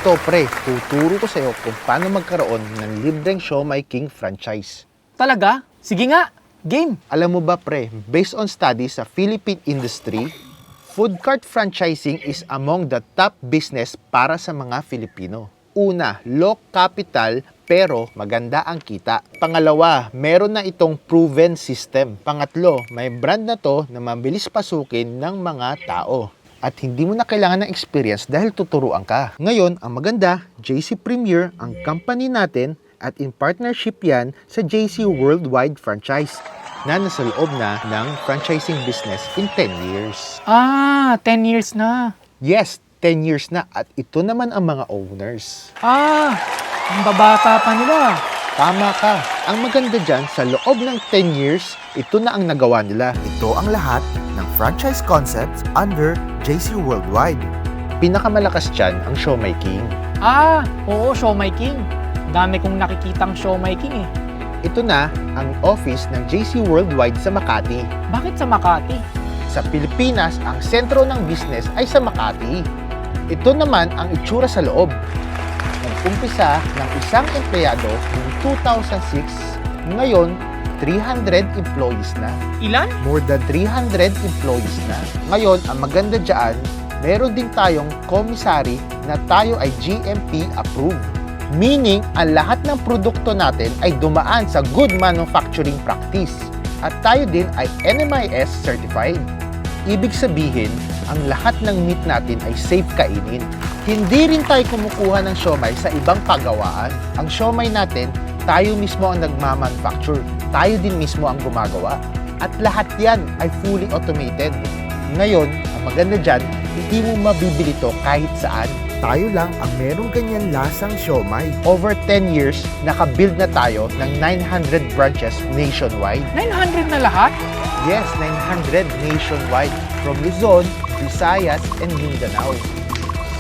Ito pre, tuturo ko sa'yo kung paano magkaroon ng libreng Siomai King franchise. Talaga? Sige nga, game. Alam mo ba pre, based on studies sa Philippine industry, food cart franchising is among the top business para sa mga Filipino. Una, low capital pero maganda ang kita. Pangalawa, meron na itong proven system. Pangatlo, may brand na to na mabilis pasukin ng mga tao. At hindi mo na kailangan ng experience dahil tuturuan ka. Ngayon, ang maganda, JC Premier ang company natin at in partnership yan sa JC Worldwide Franchise na nasa loob na ng franchising business in 10 years. 10 years na. Yes, 10 years na at ito naman ang mga owners. Ang babata pa nila. Tama ka. Ang maganda dyan, sa loob ng 10 years, ito na ang nagawa nila. Ito ang lahat ng franchise concepts under JC Worldwide. Pinakamalakas dyan ang Siomai King. Oo, Siomai King. Dami kong nakikitang Siomai King eh. Ito na ang office ng JC Worldwide sa Makati. Bakit sa Makati? Sa Pilipinas, ang sentro ng business ay sa Makati. Ito naman ang itsura sa loob. Nag-umpisa ng isang empleyado noong 2006, ngayon 300 employees na. Ilan? More than 300 employees na. Ngayon, ang maganda dyan, meron din tayong commissary na tayo ay GMP approved. Meaning, ang lahat ng produkto natin ay dumaan sa Good Manufacturing Practice. At tayo din ay NMIS certified. Ibig sabihin, ang lahat ng meat natin ay safe kainin. Hindi rin tayo kumukuha ng siomai sa ibang pagawaan. Ang siomai natin, tayo mismo ang nagmamanufacture. Tayo din mismo ang gumagawa. At lahat yan ay fully automated. Ngayon, ang maganda dyan, hindi mo mabibili to kahit saan. Tayo lang ang merong ganyan lasang siomai. Over 10 years, nakabuild na tayo ng 900 branches nationwide. 900 na lahat? Yes, 900 nationwide. From Luzon, Visayas, and Mindanao.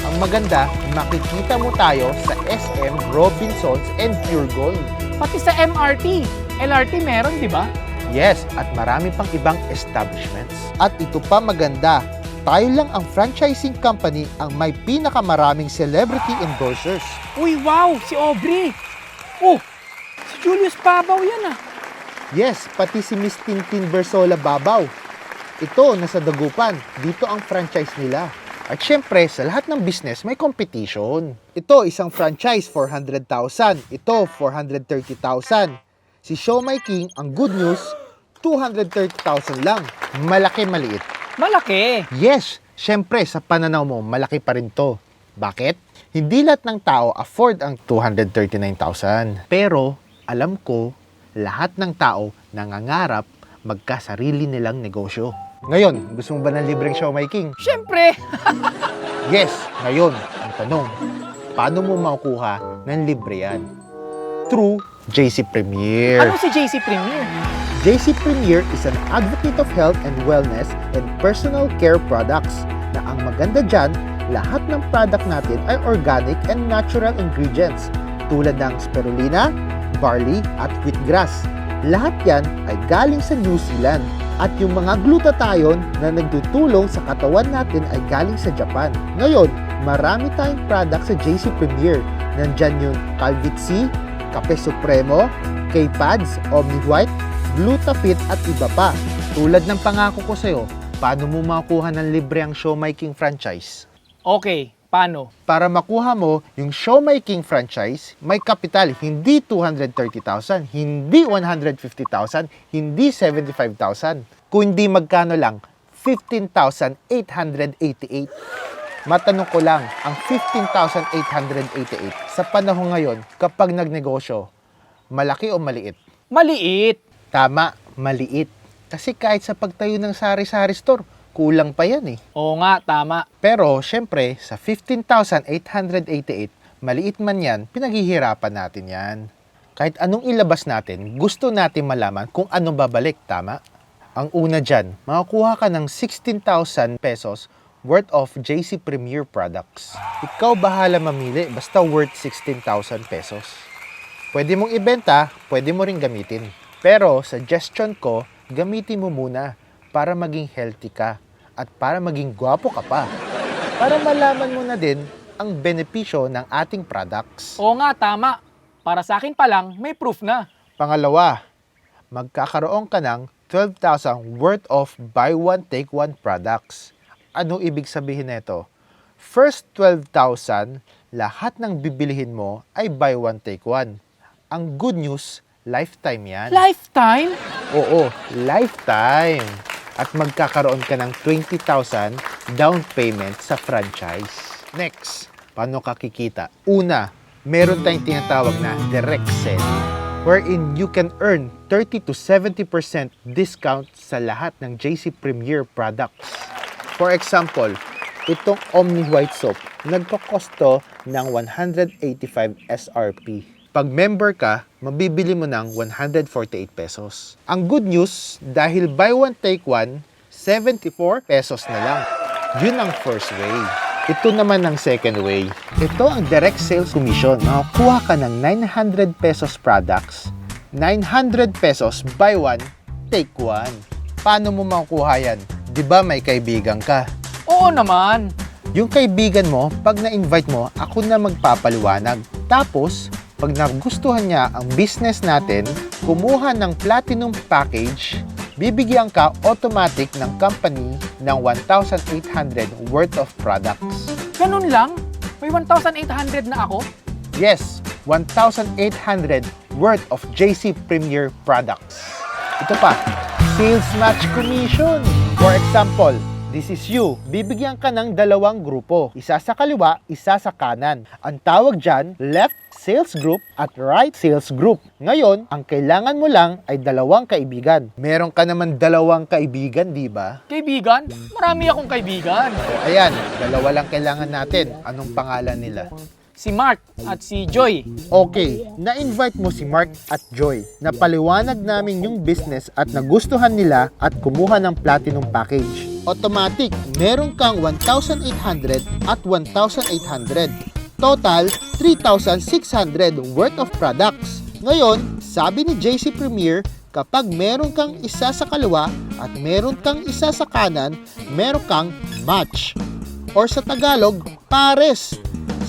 Ang maganda, makikita mo tayo sa SM, Robinsons, and Pure Gold. Pati sa MRT. LRT meron, di ba? Yes, at marami pang ibang establishments. At ito pa maganda, tayo lang ang franchising company ang may pinakamaraming celebrity endorsers. Uy, wow! Si Aubrey! Oh! Si Julius Babaw yan ah! Yes, pati si Miss Tintin Bersola Babaw. Ito, nasa Dagupan. Dito ang franchise nila. At syempre, sa lahat ng business, may competition. Ito, isang franchise, 400,000. Ito, 430,000. Si Siomai King, ang good news, 230,000 lang. Malaki, maliit. Malaki! Yes, syempre, sa pananaw mo, malaki pa rin to. Bakit? Hindi lahat ng tao afford ang 239,000. Pero, alam ko, lahat ng tao nangangarap magkasarili nilang negosyo. Ngayon, gusto mo ba ng libreng Siomai King? Siyempre! Yes, ngayon, ang tanong, paano mo makukuha ng libre yan? Through JC Premier. Ano si JC Premier? JC Premier is an advocate of health and wellness and personal care products na ang maganda dyan, lahat ng product natin ay organic and natural ingredients tulad ng spirulina, barley at wheatgrass. Lahat yan ay galing sa New Zealand at yung mga glutathione na nagtutulong sa katawan natin ay galing sa Japan. Ngayon, marami tayong product sa JC Premier. Nandyan yung Calvit C, Cape Supremo, K-Pads, Omni White, Glutafit at iba pa. Tulad ng pangako ko sa'yo, paano mo makuha ng libre ang Siomai King franchise? Okay, paano? Para makuha mo yung Siomai King franchise, may kapital, hindi 230,000, hindi 150,000, hindi 75,000. Kundi magkano lang, 15,888. Matanong ko lang, ang 15,888 sa panahon ngayon, kapag nagnegosyo, malaki o maliit? Maliit! Tama, maliit. Kasi kahit sa pagtayo ng sari-sari store, kulang pa yan eh. Oo nga, tama. Pero, syempre, sa 15,888, maliit man yan, pinaghihirapan natin yan. Kahit anong ilabas natin, gusto natin malaman kung ano babalik, tama? Ang una dyan, makakuha ka ng 16,000 pesos worth of JC Premier products. Ikaw bahala mamili, basta worth 16,000 pesos. Pwede mong ibenta, pwede mo ring gamitin. Pero, suggestion ko, gamitin mo muna para maging healthy ka at para maging gwapo ka pa. Para malaman mo na din ang benepisyo ng ating products. Oo nga, tama. Para sa akin pa lang, may proof na. Pangalawa, magkakaroon ka ng 12,000 worth of buy one take one products. Anong ibig sabihin nito? First 12,000, lahat ng bibilihin mo ay buy one take one. Ang good news, lifetime yan. Lifetime? Oo, lifetime. At magkakaroon ka ng 20,000 down payment sa franchise. Next, paano ka kikita? Una, meron tayong tinatawag na direct sell, wherein you can earn 30 to 70% discount sa lahat ng JC Premier products. For example, itong Omni White Soap, nagkokosto ng 185 SRP. Pag member ka, mabibili mo ng 148 pesos. Ang good news, dahil buy one take one, 74 pesos na lang. Yun ang first way. Ito naman ang second way. Ito ang direct sales commission. Makakuha ka ng 900 pesos products, 900 pesos buy one, take one. Paano mo makukuha yan? Di ba may kaibigan ka? Oo naman. Yung kaibigan mo, pag na-invite mo, ako na magpapaliwanag. Tapos, pag nagustuhan niya ang business natin, kumuha ng platinum package, bibigyan ka automatic ng company ng 1,800 worth of products. Ganun lang? May 1,800 na ako? Yes, 1,800 worth of JC Premier products. Ito pa, sales match commission. For example, this is you. Bibigyan ka ng dalawang grupo. Isa sa kaliwa, isa sa kanan. Ang tawag dyan, left sales group at right sales group. Ngayon, ang kailangan mo lang ay dalawang kaibigan. Meron ka naman dalawang kaibigan, di ba? Kaibigan? Marami akong kaibigan. O ayan, dalawa lang kailangan natin. Anong pangalan nila? Si Mark at si Joy. Okay, na-invite mo si Mark at Joy. Napaliwanag namin yung business at nagustuhan nila at kumuha ng platinum package. Automatic, meron kang 1,800 at 1,800. Total, 3,600 worth of products. Ngayon, sabi ni JC Premier, kapag meron kang isa sa kaliwa at meron kang isa sa kanan, meron kang match. Or sa Tagalog, pares.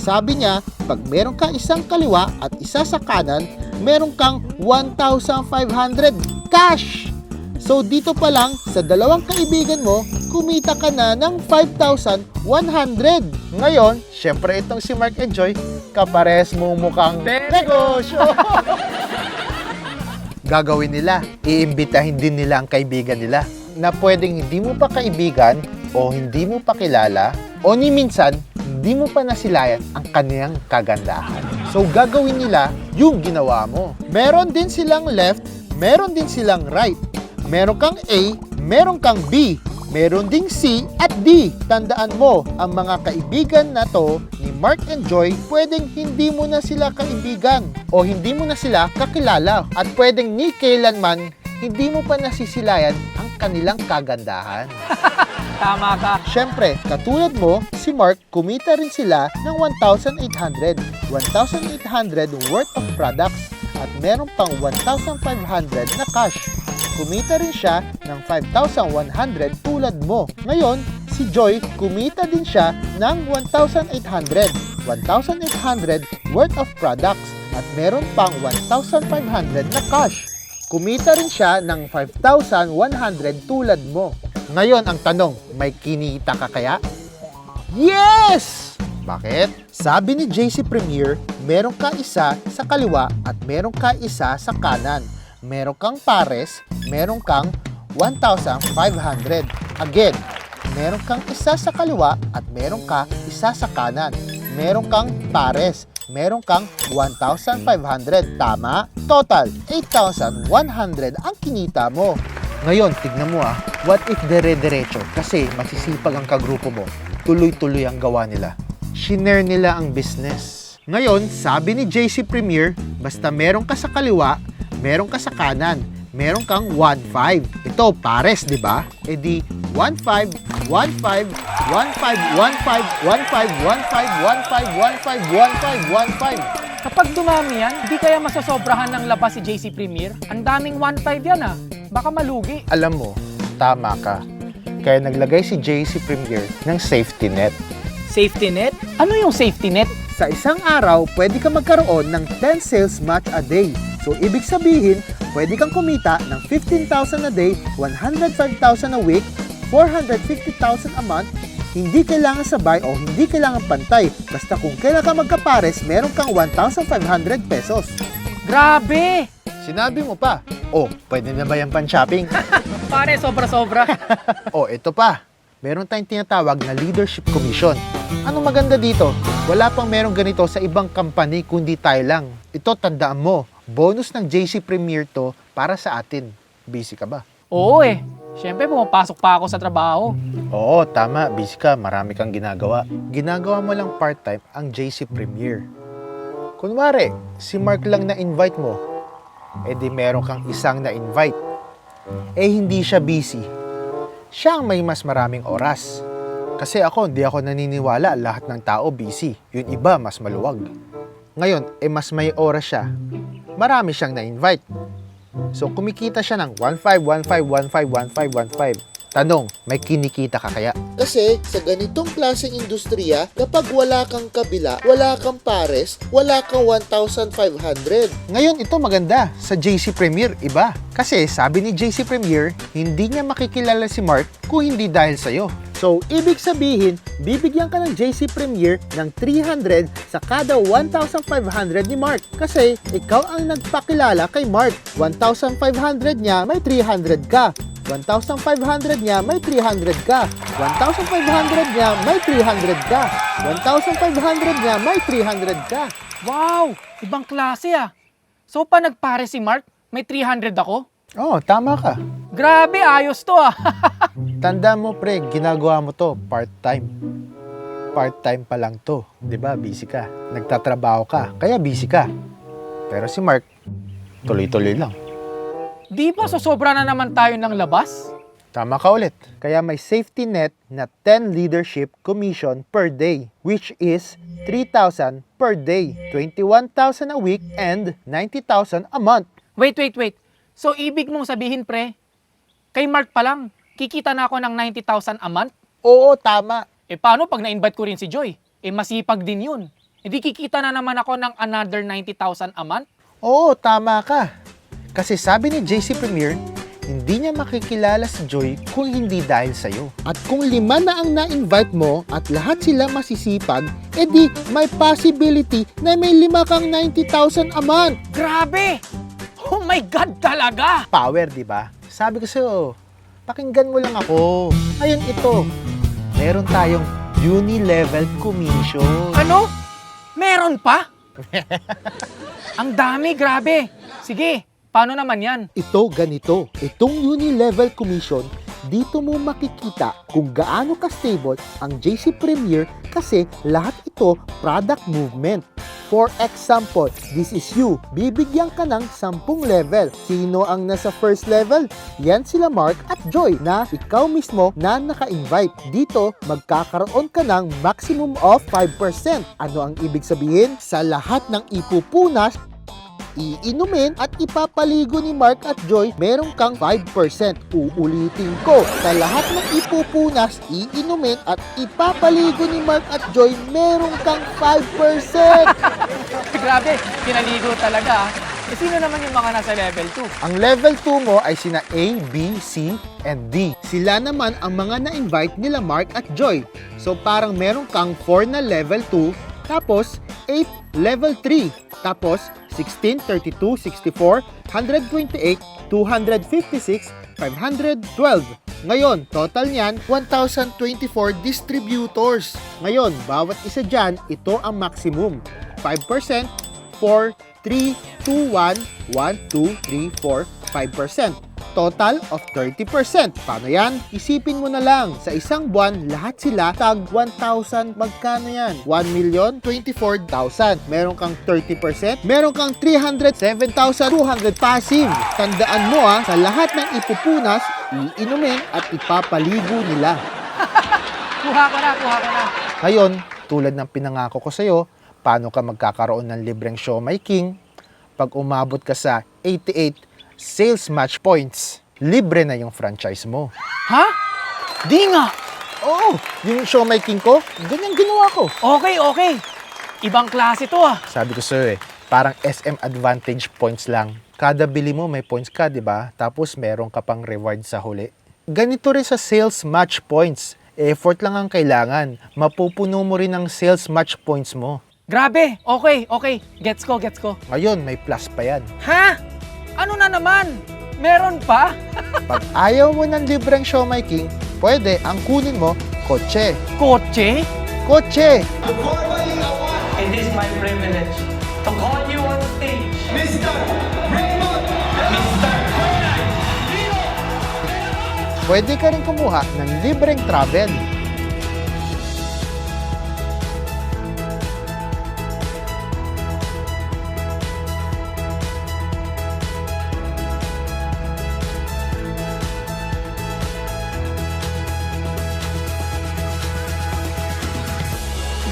Sabi niya, pag meron kang isang kaliwa at isa sa kanan, meron kang 1,500 cash. So dito pa lang, sa dalawang kaibigan mo, kumita ka na ng 5,100. Ngayon, syempre itong si Mark and Joy, kapares mo mukhang negosyo. Gagawin nila, iimbitahin din nila ang kaibigan nila na pwedeng hindi mo pa kaibigan o hindi mo pa kilala o ni minsan, hindi mo pa nasilayan ang kaniyang kagandahan. So gagawin nila yung ginawa mo. Meron din silang left, meron din silang right. Meron kang A, meron kang B, meron ding C at D. Tandaan mo, ang mga kaibigan na to ni Mark and Joy, pwedeng hindi mo na sila kaibigan o hindi mo na sila kakilala at pwedeng ni kailanman hindi mo pa nasisilayan ang kanilang kagandahan. Tama ka. Siyempre, katulad mo, si Mark, kumita rin sila ng 1,800. 1,800 worth of products at meron pang 1,500 na cash. Kumita rin siya ng 5,100 tulad mo. Ngayon, si Joy, kumita din siya ng 1,800. 1,800 worth of products at meron pang 1,500 na cash. Kumita rin siya ng 5,100 tulad mo. Ngayon, ang tanong, may kinita ka kaya? Yes! Bakit? Sabi ni JC Premier, meron ka isa sa kaliwa at meron ka isa sa kanan. Meron kang pares, meron kang 1,500. Again, meron kang isa sa kaliwa at meron ka isa sa kanan. Meron kang pares, meron kang 1,500. Tama? Total, 8,100 ang kinita mo. Ngayon, tignan mo what if dire-diretso? Kasi masisipag ang kagrupo mo. Tuloy-tuloy ang gawa nila. Shinare nila ang business. Ngayon, sabi ni JC Premier, basta meron ka sa kaliwa, meron ka sa kanan, meron kang 1,500. Ito, pares, di ba? E di, 1,500, 1,500, 1,500, 1,500, 1,500, 1,500, 1,500, 1,500, 1,500. Kapag dumami yan, di kaya masasobrahan ng labas si JC Premier? Ang daming 1.5 yan Baka malugi. Alam mo, tama ka. Kaya naglagay si JC Premier ng safety net. Safety net? Ano yung safety net? Sa isang araw, pwede ka magkaroon ng 10 sales match a day. So, ibig sabihin, pwede kang kumita ng 15,000 a day, 105,000 a week, 450,000 a month. Hindi kailangan sabay o hindi kailangan pantay. Basta kung kailan ka magkapares, meron kang 1,500 pesos. Grabe! Sinabi mo pa, oh, pwede na ba yan pan-shopping? Pare, sobra-sobra. Oh, ito pa. Meron tayong tinatawag na leadership commission. Ano maganda dito? Wala pang merong ganito sa ibang company kundi tayo lang. Ito, tandaan mo, bonus ng JC Premier to para sa atin. Busy ka ba? Oo eh. Siyempre, pumapasok pa ako sa trabaho. Oo, tama. Busy ka. Marami kang ginagawa. Ginagawa mo lang part-time ang JC Premier. Kunwari, si Mark lang na-invite mo. Eh di meron kang isang na-invite. Eh hindi siya busy. Siya ang may mas maraming oras. Kasi hindi ako naniniwala lahat ng tao busy. Yung iba mas maluwag. Ngayon, mas may oras siya. Marami siyang na-invite. So, kumikita siya ng 1,500, 1,500, 1,500, 1,500. Tanong, may kinikita ka kaya? Kasi sa ganitong klaseng industriya, kapag wala kang kabila, wala kang pares, wala kang 1,500. Ngayon, ito maganda. Sa JC Premier, iba. Kasi sabi ni JC Premier, hindi niya makikilala si Mark kung hindi dahil sa'yo. So, ibig sabihin, bibigyan ka ng JC Premier ng 300 sa kada 1,500 ni Mark. Kasi ikaw ang nagpakilala kay Mark. 1,500 niya, may 300 ka. 1,500 niya, may 300 ka. 1,500 niya, may 300 ka. 1,500 niya, may 300 ka. Wow! Ibang klase ah. So, pa nagpare si Mark, may 300 ako? Oh, tama ka. Grabe, ayos to ah. Tanda mo, pre, ginagawa mo to part-time. Part-time pa lang to. 'Di ba? Busy ka. Nagtatrabaho ka, kaya busy ka. Pero si Mark, tuloy-tuloy lang. Di ba sosobra na naman tayo ng labas? Tama ka ulit. Kaya may safety net na 10 leadership commission per day, which is 3,000 per day, 21,000 a week, and 90,000 a month. Wait. So, ibig mong sabihin, pre, kay Mark pa lang, kikita na ako ng 90,000 a month? Oo, tama. Eh, paano pag na-invite ko rin si Joy? Eh, masipag din yun. Hindi kikita na naman ako ng another 90,000 a month? Oo, tama ka. Kasi sabi ni JC Premier, hindi niya makikilala si Joy kung hindi dahil sa'yo. At kung 5 na ang na-invite mo at lahat sila masisipag, edi may possibility na may 5 kang 90,000 a month. Grabe! Oh my God talaga! Power, di ba? Sabi ko sa'yo, pakinggan mo lang ako. Ngayon ito, meron tayong uni-level commission. Ano? Meron pa? Ang dami, grabe. Sige, paano naman yan? Ito ganito, itong uni-level commission, dito mo makikita kung gaano ka-stable ang JC Premier kasi lahat ito product movement. For example, this is you. Bibigyan ka ng 10 level. Sino ang nasa first level? Yan sila Mark at Joy na ikaw mismo na naka-invite. Dito, magkakaroon ka ng maximum of 5%. Ano ang ibig sabihin? Sa lahat ng ipupunas, iinumin at ipapaligo ni Mark at Joy, meron kang 5%. Uulitin ko, sa lahat ng ipupunas, iinumin at ipapaligo ni Mark at Joy, meron kang 5%. Grabe, pinaligo talaga. Eh, sino naman yung mga nasa level 2? Ang level 2 mo ay sina A, B, C, and D. Sila naman ang mga na-invite nila Mark at Joy. So parang meron kang 4 na level 2, tapos 8 level 3, tapos 16, 32, 64, 128, 256, 512. Ngayon, total niyan, 1,024 distributors. Ngayon, bawat isa dyan, ito ang maximum. 5%, 4, 3, 2, 1, 1, 2, 3, 4, 5%. Total of 30%. Paano yan? Isipin mo na lang, sa isang buwan, lahat sila tag 1,000. Magkano yan? 1,024,000. Meron kang 30%, meron kang 307,200 passive. Tandaan mo sa lahat ng ipupunas, iinumin at ipapaligo nila. Kuha ko na. Ngayon, tulad ng pinangako ko sa'yo, paano ka magkakaroon ng libreng Siomai King pag umabot ka sa 88 sales match points? Libre na yung franchise mo. Ha? Di nga! Oo, yung showmaking ko, ganyan ginawa ko. Okay. Ibang klase to ah. Sabi ko sa'yo parang SM Advantage points lang. Kada bili mo may points ka, di ba? Tapos meron ka pang reward sa huli. Ganito rin sa sales match points. Effort lang ang kailangan. Mapupuno mo rin ang sales match points mo. Grabe, okay. Gets ko. Ngayon, may plus pa yan. Ha? Ano na naman? Meron pa? Pag ayaw mo ng libreng showmaking, pwede ang kunin mo, kotse. Kotse? Kotse! It is my privilege to call you on stage, Mr. Raymond, Mr. Pwede ka rin kumuha ng libreng travel.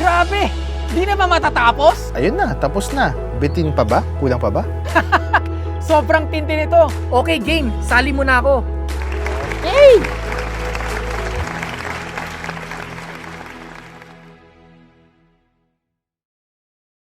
Grabe! Di na ba matatapos? Ayun na, tapos na. Bitin pa ba? Kulang pa ba? Sobrang tindi nito. Okay, game. Sali mo na ako. Hey!